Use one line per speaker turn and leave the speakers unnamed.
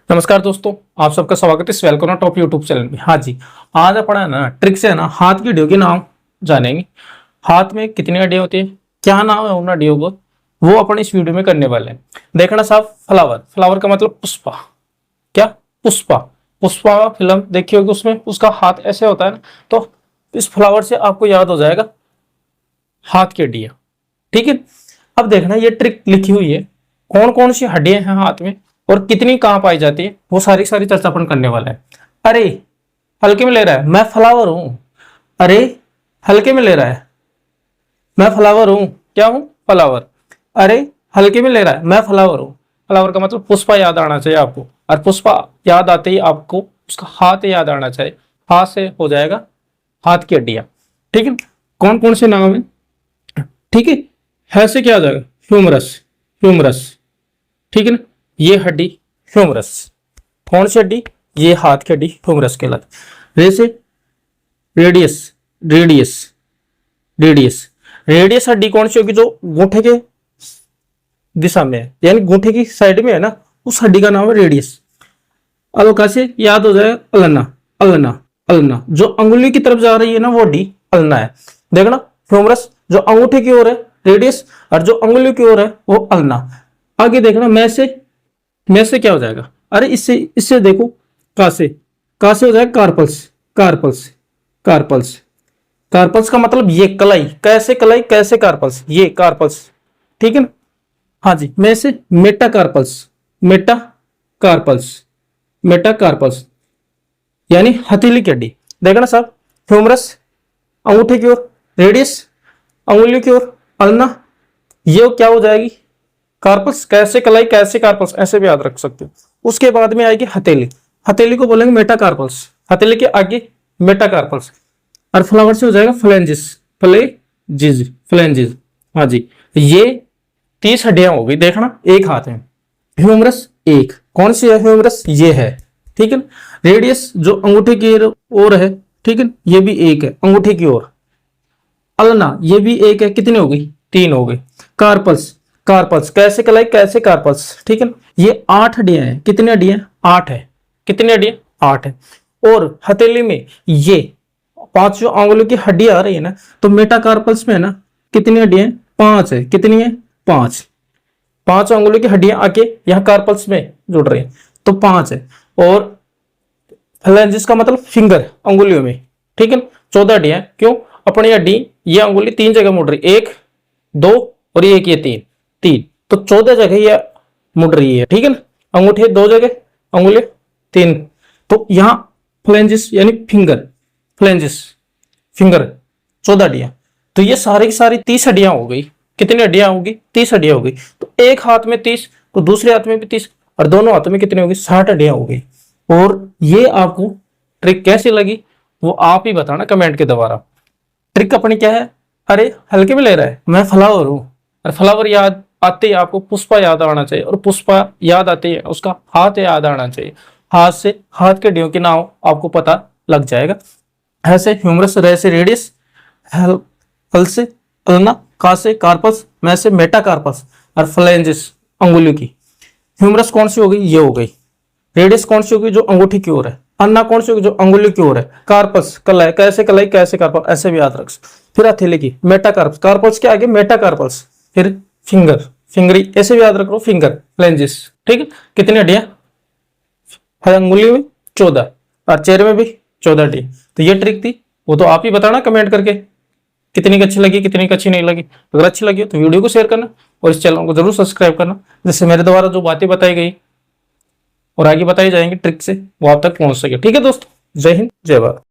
नमस्कार दोस्तों, आप सबका स्वागत है वेलकम टॉप यूट्यूब चैनल में। हाँ जी, आज अपना है ना ट्रिक से है ना हाथ की हड्डियों के नाम जानेंगे। हाथ में कितनी हड्डियां होती है, क्या नाम है उन हड्डियों को, वो अपन इस वीडियो में करने वाले हैं। देखना साहब, फ्लावर, फ्लावर का मतलब पुष्पा। क्या? पुष्पा। पुष्पा फिल्म देखी होगी, उसमें उसका हाथ ऐसे होता है ना, तो इस फ्लावर से आपको याद हो जाएगा हाथ की हड्डियां। ठीक है, अब देखना ये ट्रिक लिखी हुई है, कौन कौन सी हड्डियां हैं हाथ में और कितनी कहां पाई जाती है, वो सारी सारी चर्चा अपन करने वाला है। अरे हल्के में ले रहा है, मैं फ्लावर हूं। अरे हल्के में ले रहा है, मैं फ्लावर हूं। क्या हूं? फ्लावर। अरे हल्के में ले रहा है, मैं फ्लावर हूं। फ्लावर का मतलब पुष्पा याद आना चाहिए आपको, और पुष्पा याद आते ही आपको उसका हाथ याद आना चाहिए। हाथ से हो जाएगा हाथ की हड्डियां। ठीक है, कौन कौन से नाम है? ठीक है से क्या आ जाएगा? ह्यूमरस। ह्यूमरस। ठीक है ना, ये हड्डी ह्यूमरस। कौन सी हड्डी? ये हाथ की हड्डी ह्यूमरस कहलाती है। जैसे रेडियस। रेडियस। रेडियस। रेडियस हड्डी कौन सी होगी? जो गूठे के दिशा में है, यानी गूठे की साइड में है ना, उस हड्डी का नाम है रेडियस। अब कैसे याद हो जाए? अल्ना। अल्ना। अल्ना जो अंगुली की तरफ जा रही है ना, वो हड्डी अल्ना है। देखना, ह्यूमरस जो अंगूठे की ओर है रेडियस, और जो अंगुली की ओर है वो अल्ना। आगे देखना, मैं से क्या हो जाएगा? अरे इससे इससे देखो, का से हो जाएगा कार्पल्स। कार्पल्स। कार्पल्स। कार्पल्स का मतलब ये कलाई, कैसे कलाई कैसे कार्पल्स, ये कार्पल्स। ठीक है ना। हाँ जी, मैं से metacarpals. Metacarpals. Metacarpals यानी हथेली की हड्डी। देखना साहब, ह्यूमरस अंगूठे की ओर, रेडियस अंगुली की ओर, अल्ना, ये क्या हो जाएगी? कार्पल्स। कैसे कलाई कैसे कार्पल्स, ऐसे भी याद रख सकते हो। उसके बाद में आएगी हथेली। हथेली को बोलेंगे मेटाकार्पल्स। हथेली के आगे मेटाकार्पल्स। और फ्लावर से हो जाएगा फ्लेंजिस। फ्लेजिज। फ्लेंजिज। हाँ जी, ये 30 हड्डियां होगी। देखना, एक हाथ में ह्यूमरस एक, कौन सी है ह्यूमरस? ये है। ठीक है, रेडियस जो अंगूठे की ओर है, ठीक है, ये भी एक है अंगूठे की ओर। अल्ना ये भी एक है, कितनी हो गई? 3 हो गई। कार्पल्स। कार्पल्स कैसे कलाई कैसे कार्पल्स। ठीक है, ये 8 हड्डियां हैं। कितनी हड्डियां? 8 है। कितनी हड्डियां? 8 है। और हथेली में ये 5 जो अंगुलों की हड्डियां आ रही है ना, तो मेटाकार्पल्स में है ना, कितनी हड्डियां? 5 है। कितनी है? 5। 5 अंगुलों की हड्डियां आके यहाँ कार्पल्स में जुड़ रही है, तो 5 है। और फ्लेंजिस का मतलब फिंगर, अंगुलियों में। ठीक है, 14 हड्डियां। क्यों? अपनी हड्डी ये अंगुली 3 जगह मुड़ रही, 1 2 और ये 3 3, तो 14 जगह ये मुड़ रही है। ठीक है ना, अंगूठे 2 जगह, अंगुली 3, तो यहां फ्लेंजिस यानी फिंगर। फ्लेंजिस फिंगर 14 हड्डियां। तो ये सारी की सारी 30 हड्डियां हो गई। कितनी हड्डियां होगी? 30 हड्डियां हो गई। तो एक हाथ में 30, तो दूसरे हाथ में भी 30, और दोनों हाथों में कितनी होगी? 60 हड्डियां हो गई। और ये आपको ट्रिक कैसी लगी वो आप ही बताना कमेंट के द्वारा। ट्रिक अपनी क्या है? अरे हल्के में ले रहा है, मैं फ्लावर हूं। और फ्लावर याद आते ही आपको पुष्पा याद आना चाहिए, और पुष्पा याद आते ही उसका हाथ याद आना चाहिए। हाथ से हाथ के हड्डियों के नाम आपको पता लग जाएगा। ऐसे ह्यूमरस, रे से रेडियस, हल से अल्ना, का से कार्पस, मैं से मेटाकार्पस, और फ्लेंजिस अंगुलियों की। ह्यूमरस कौन सी हो गई? ये हो गई। रेडियस कौन सी होगी? जो अंगूठी की ओर है। अन्ना कौन सी होगी? जो अंगुली की ओर है। कार्पस कलाई कैसे कार्पस, ऐसे भी याद रख। फिर हथेली की मेटाकार्पस, कार्पस के आगे मेटाकार्पस, फिर फिंगर, फिंगरी, ऐसे भी याद रख लो, फिंगर फ्लेंजिस। ठीक है, कितनी हड्डियां? अंगुली में 14, और चेहरे में भी 14 हड्डियां। तो ये ट्रिक थी, वो तो आप ही बताना कमेंट करके कितनी अच्छी लगी कितनी अच्छी नहीं लगी। अगर अच्छी लगी तो वीडियो को शेयर करना, और इस चैनल को जरूर सब्सक्राइब करना, जिससे मेरे द्वारा जो बातें बताई गई और आगे बताई जाएंगी ट्रिक से, वो आप तक पहुंच सके। ठीक है दोस्तों, जय हिंद जय भारत।